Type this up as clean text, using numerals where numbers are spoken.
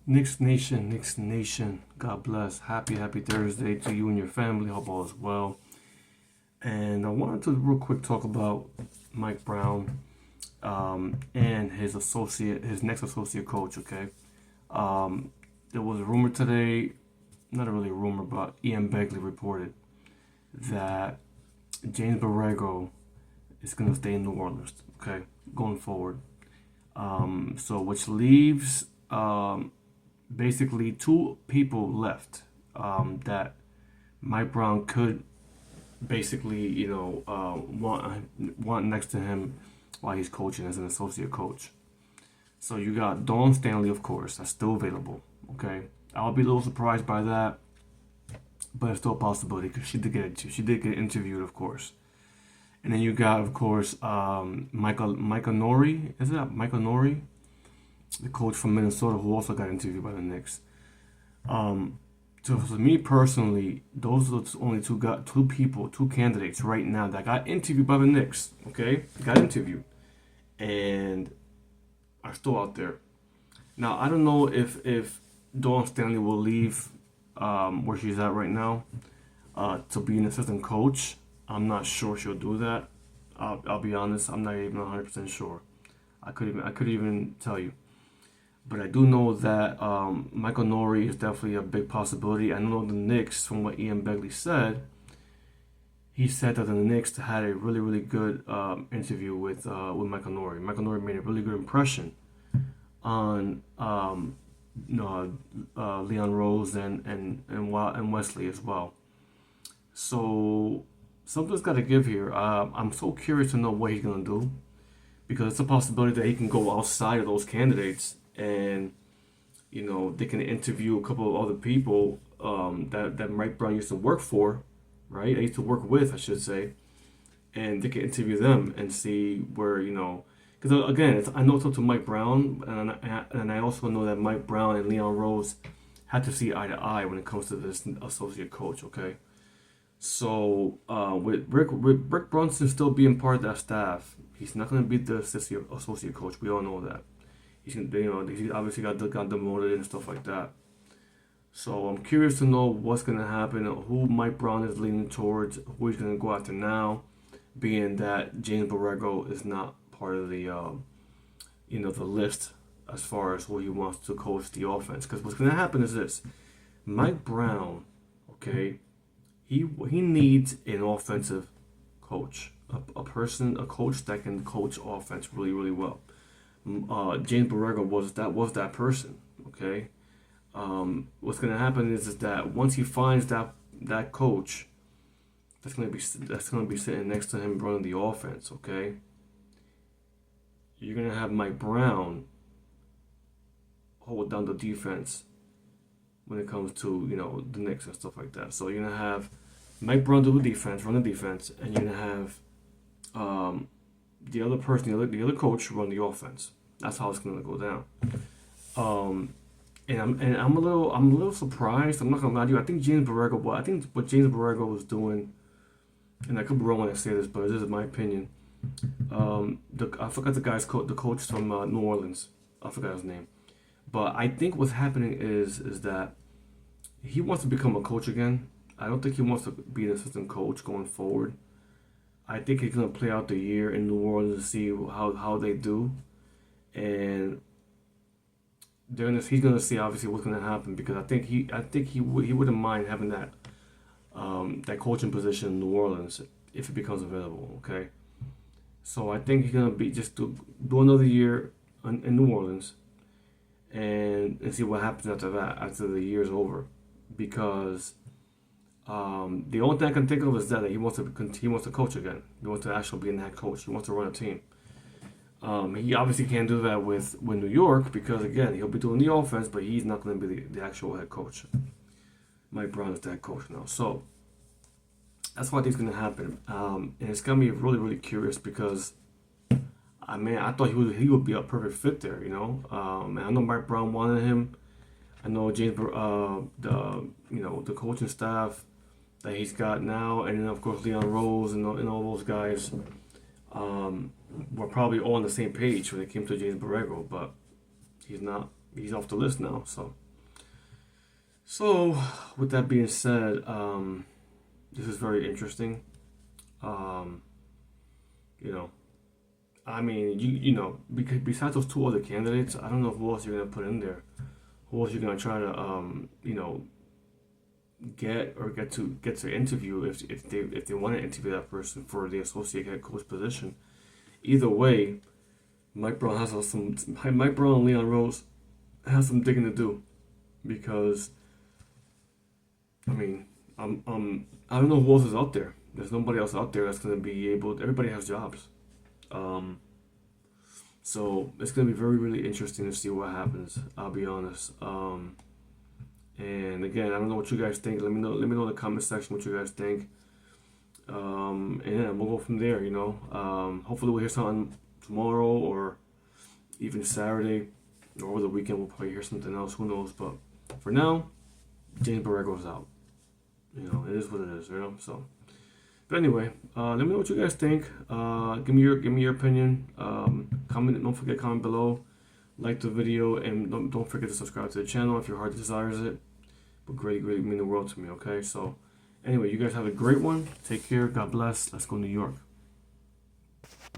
Knicks Nation, God bless. Happy Thursday to you and your family. Hope all is well. And I wanted to real quick talk about Mike Brown and his next associate coach. Okay, there was a rumor today, not really a rumor, but Ian Begley reported that James Borrego is going to stay in New Orleans. Okay, going forward. So which leaves basically two people left that Mike Brown could basically, want next to him while he's coaching as an associate coach. So you got Dawn Stanley, of course, that's still available. Okay, I'll be a little surprised by that, but it's still a possibility because she did get interviewed, of course. And then you got, of course, Micah Nori. Is that Micah Nori? The coach from Minnesota who also got interviewed by the Knicks. So for me personally, those are the only two candidates right now that got interviewed by the Knicks. Okay, got interviewed, and are still out there. Now I don't know if Dawn Stanley will leave where she's at right now to be an assistant coach. I'm not sure she'll do that. I'll be honest. I'm not even 100% sure. I could even tell you. But I do know that Michael Nori is definitely a big possibility. I know the Knicks, from what Ian Begley said, he said that the Knicks had a really good interview with Michael Nori. Michael Nori made a really good impression on Leon Rose and Wesley as well. So something's got to give here. I'm so curious to know what he's gonna do because it's a possibility that he can go outside of those candidates and they can interview a couple of other people that Mike Brown used to work for, right? I used to work with, I should say, and they can interview them and see where because again, I know it's up to Mike Brown, and I also know that Mike Brown and Leon Rose had to see eye to eye when it comes to this associate coach. Okay, so with Rick Brunson still being part of that staff, he's not going to be the associate coach. We all know that. He's obviously got demoted and stuff like that. So I'm curious to know what's going to happen, who Mike Brown is leaning towards, who he's going to go after now, being that James Borrego is not part of the the list as far as who he wants to coach the offense. Because what's going to happen is this: Mike Brown, okay, he needs an offensive coach, a coach that can coach offense really well. James Borrego was that person. Okay, what's gonna happen is that once he finds that coach, that's gonna be sitting next to him running the offense. Okay, you're gonna have Mike Brown hold down the defense when it comes to the Knicks and stuff like that. So you're gonna have Mike Brown do the defense, run the defense, and you're gonna have the other person, the other coach, run the offense. That's how it's gonna go down. And I'm a little surprised. I'm not gonna lie to you. I think what James Borrego was doing, and I could be wrong when I say this, but this is my opinion. I forgot the coach from New Orleans. I forgot his name. But I think what's happening is that he wants to become a coach again. I don't think he wants to be an assistant coach going forward. I think he's gonna play out the year in New Orleans to see how they do, and he's gonna see obviously what's gonna happen because I think he wouldn't mind having that coaching position in New Orleans if it becomes available. Okay, so I think he's gonna be just do another year in New Orleans, and see what happens after that after the year's over, because. The only thing I can think of is that he wants to coach again. He wants to actually be a head coach. He wants to run a team. He obviously can't do that with New York because again he'll be doing the offense, but he's not going to be the actual head coach. Mike Brown is the head coach now, so that's what I think is going to happen. And it's going to be really curious because I thought he would be a perfect fit there. And I know Mike Brown wanted him. I know James, the coaching staff that he's got now, and then of course Leon Rose and all those guys were probably all on the same page when it came to James Borrego, but he's not he's off the list now. So with that being said, this is very interesting. Um, you know, I mean, because besides those two other candidates, I don't know who else you're gonna put in there. Who else you're gonna try to get to interview if they want to interview that person for the associate head coach position. Either way, Mike Brown and Leon Rose have some digging to do because I mean I don't know who else is out there. There's nobody else out there that's gonna be able. Everybody has jobs. Um, so it's gonna be very really interesting to see what happens. I'll be honest. And again, I don't know what you guys think. Let me know. Let me know in the comment section what you guys think. And then we'll go from there. Hopefully we'll hear something tomorrow or even Saturday or over the weekend. We'll probably hear something else. Who knows? But for now, James Borrego's out. It is what it is. So. But anyway, let me know what you guys think. Give me your opinion. Comment. Don't forget to comment below. Like the video and don't forget to subscribe to the channel if your heart desires it. But great mean the world to me. Okay, so anyway, you guys have a great one. Take care. God bless. Let's go New York.